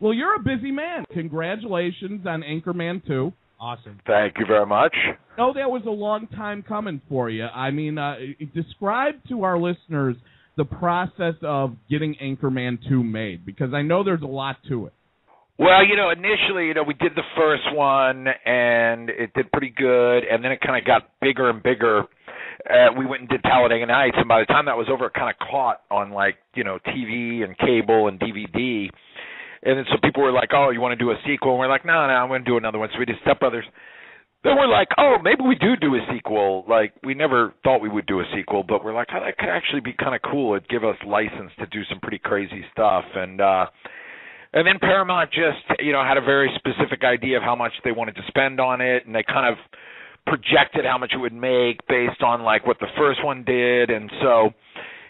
Well, you're a busy man. Congratulations on Anchorman 2. Awesome. Thank you very much. I know that was a long time coming for you. I mean, describe to our listeners the process of getting Anchorman 2 made, because I know there's a lot to it. Well, initially, we did the first one, and it did pretty good, and then it kind of got bigger and bigger. We went and did Talladega Nights, and by the time that was over, it kind of caught on, TV and cable and DVD. And then so people were like, oh, you want to do a sequel? And we're like, no, I'm going to do another one. So we did Step Brothers. Then we're like, oh, maybe we do a sequel. We never thought we would do a sequel, but we're like, oh, that could actually be kind of cool. It'd give us license to do some pretty crazy stuff. And then Paramount just, had a very specific idea of how much they wanted to spend on it, and they kind of projected how much it would make based on, what the first one did. And so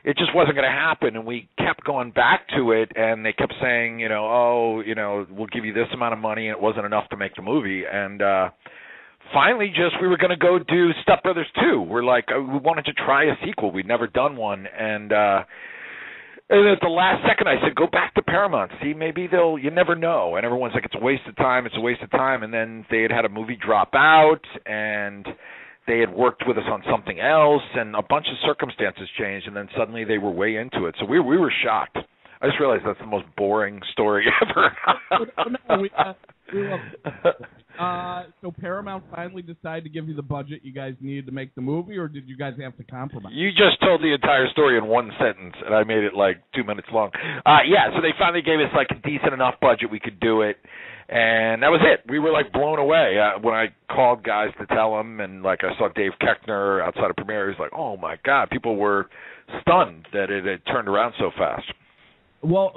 it just wasn't going to happen, and we kept going back to it, and they kept saying, we'll give you this amount of money, and it wasn't enough to make the movie. And finally, we were going to go do Step Brothers 2. We're like, we wanted to try a sequel. We'd never done one, and at the last second, I said, go back to Paramount. See, maybe you never know. And everyone's like, it's a waste of time. And then they had a movie drop out, and they had worked with us on something else, and a bunch of circumstances changed, and then suddenly they were way into it. So we were shocked. I just realized that's the most boring story ever. We love it. So Paramount finally decided to give you the budget you guys needed to make the movie, or did you guys have to compromise? You just told the entire story in one sentence, and I made it 2 minutes long. So they finally gave us a decent enough budget we could do it, and that was it. We were blown away. When I called guys to tell them, and I saw Dave Koechner outside of premiere, he was like, oh my God, people were stunned that it had turned around so fast. Well,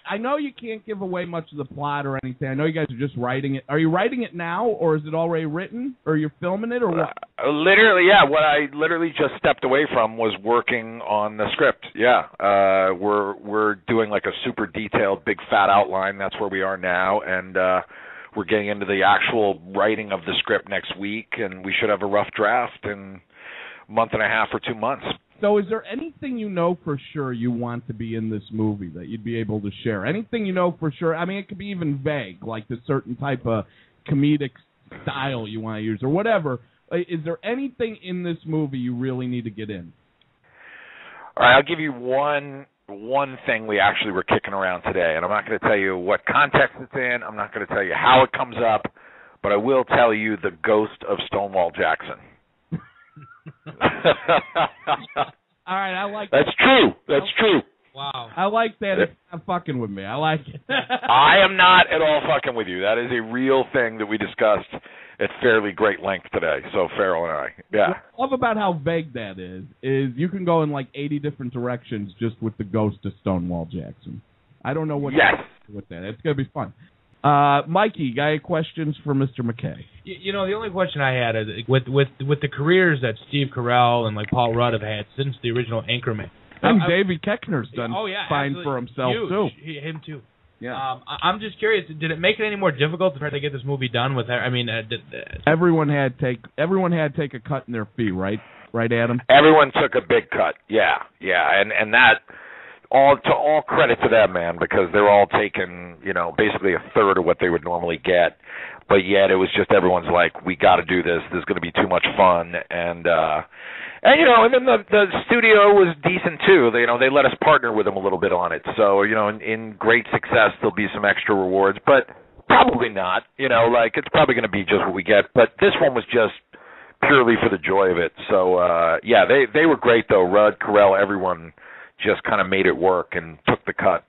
I know you can't give away much of the plot or anything. I know you guys are just writing it. Are you writing it now, or is it already written, or you're filming it, or what? Literally, yeah. What I literally just stepped away from was working on the script. Yeah, we're doing a super detailed, big fat outline. That's where we are now, and we're getting into the actual writing of the script next week, and we should have a rough draft in a month and a half or 2 months. So is there anything for sure you want to be in this movie that you'd be able to share? Anything for sure? I mean, it could be even vague, like the certain type of comedic style you want to use or whatever. Is there anything in this movie you really need to get in? All right, I'll give you one thing we actually were kicking around today, and I'm not going to tell you what context it's in. I'm not going to tell you how it comes up, but I will tell you the ghost of Stonewall Jackson. All right, I like that. That's true. Wow. I like that. It's not fucking with me. I like it. I am not at all fucking with you. That is a real thing that we discussed at fairly great length today. So Farrell and I. Yeah. What I love about how vague that is you can go in 80 different directions just with the ghost of Stonewall Jackson. I don't know what to do with that. It's going to be fun. Mikey, got any questions for Mr. McKay? The only question I had is with the careers that Steve Carell and Paul Rudd have had since the original Anchorman. And David Koechner's done fine for himself too. Him too. Yeah. I'm just curious. Did it make it any more difficult to try to get this movie done? Everyone had to take a cut in their fee, right? Right, Adam? Everyone took a big cut. Yeah, and that. All credit to them, man, because they're all taking, basically a third of what they would normally get. But yet it was just everyone's like, we got to do this. This is going to be too much fun. And then the studio was decent too. They let us partner with them a little bit on it. So, in great success, there'll be some extra rewards, but probably not. It's probably going to be just what we get. But this one was just purely for the joy of it. So, they were great though. Rudd, Carell, everyone just kind of made it work and took the cut.